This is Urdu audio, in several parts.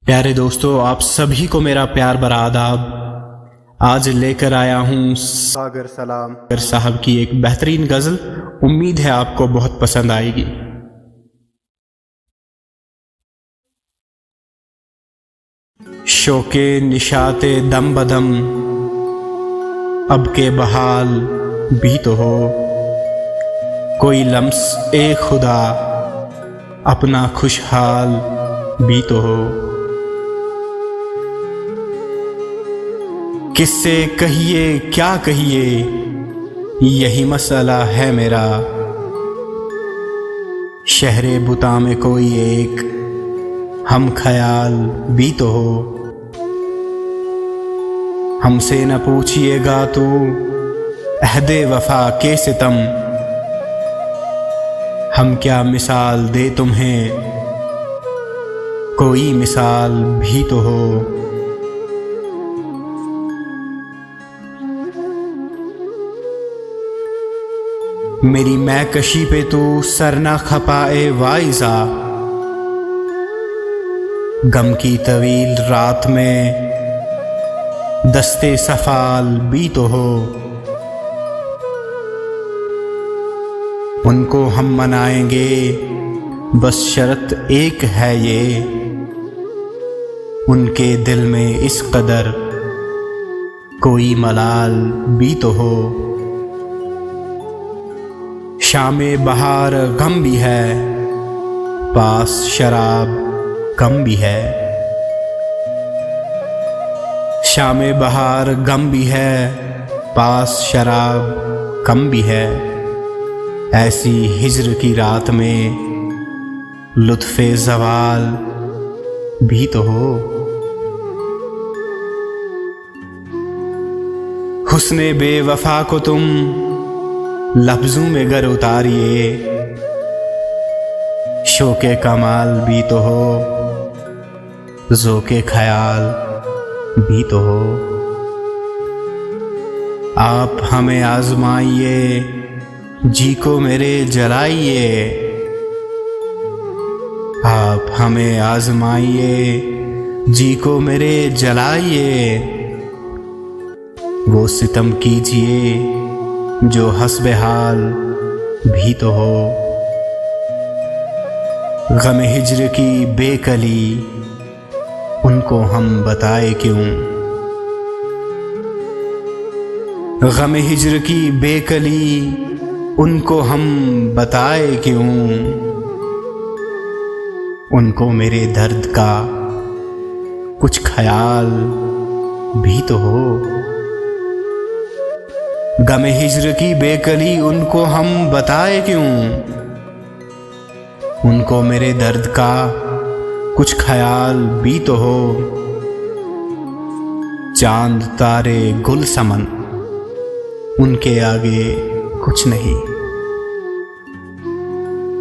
پیارے دوستو، آپ سبھی کو میرا پیار بھرا آداب۔ آج لے کر آیا ہوں ساگر سلام صاحب کی ایک بہترین غزل۔ امید ہے آپ کو بہت پسند آئے گی۔ شوقِ نشاط دم بدم اب کے بحال بھی تو ہو، کوئی لمس اے خدا اپنا خوشحال بھی تو ہو۔ کس سے کہیے کیا کہیے، یہی مسئلہ ہے میرا، شہر بتا میں کوئی ایک ہم خیال بھی تو ہو۔ ہم سے نہ پوچھئے گا تو عہد وفا کے ستم، ہم کیا مثال دے تمہیں، کوئی مثال بھی تو ہو۔ میری میں کشی پہ تو سر نہ کھپائے واعظہ، غم کی طویل رات میں دستے سفال بھی تو ہو۔ ان کو ہم منائیں گے بس شرط ایک ہے یہ، ان کے دل میں اس قدر کوئی ملال بھی تو ہو۔ شام بہار غم بھی ہے، پاس شراب کم بھی ہے۔ شام بہار غم بھی ہے، پاس شراب کم بھی ہے۔ ایسی ہجر کی رات میں لطف زوال بھی تو ہو۔ حسن بے وفا کو تم لفظوں میں گر اتاریے، شوق کمال بھی تو ہو، ذوق خیال بھی تو ہو۔ آپ ہمیں آزمائیے، جی کو میرے جلائیے، آپ ہمیں آزمائیے، جی کو میرے جلائیے۔ وہ ستم کیجیے جو حسب حال بھی تو ہو۔ غم ہجر کی بے کلی ان کو ہم بتائے کیوں، غم ہجر کی بے کلی ان کو ہم بتائے کیوں۔ ان کو میرے درد کا کچھ خیال بھی تو ہو۔ غم ہجر کی بے کلی ان کو ہم بتائے کیوں، ان کو میرے درد کا کچھ خیال بھی تو ہو۔ چاند تارے گل سمن ان کے آگے کچھ نہیں،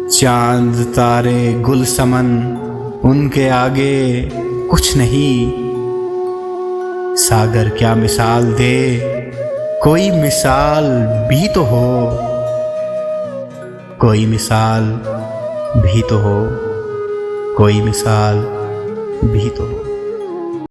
چاند تارے گل سمن ان کے آگے کچھ نہیں۔ ساگر کیا مثال دے، کوئی مثال بھی تو ہو، کوئی مثال بھی تو ہو، کوئی مثال بھی تو ہو۔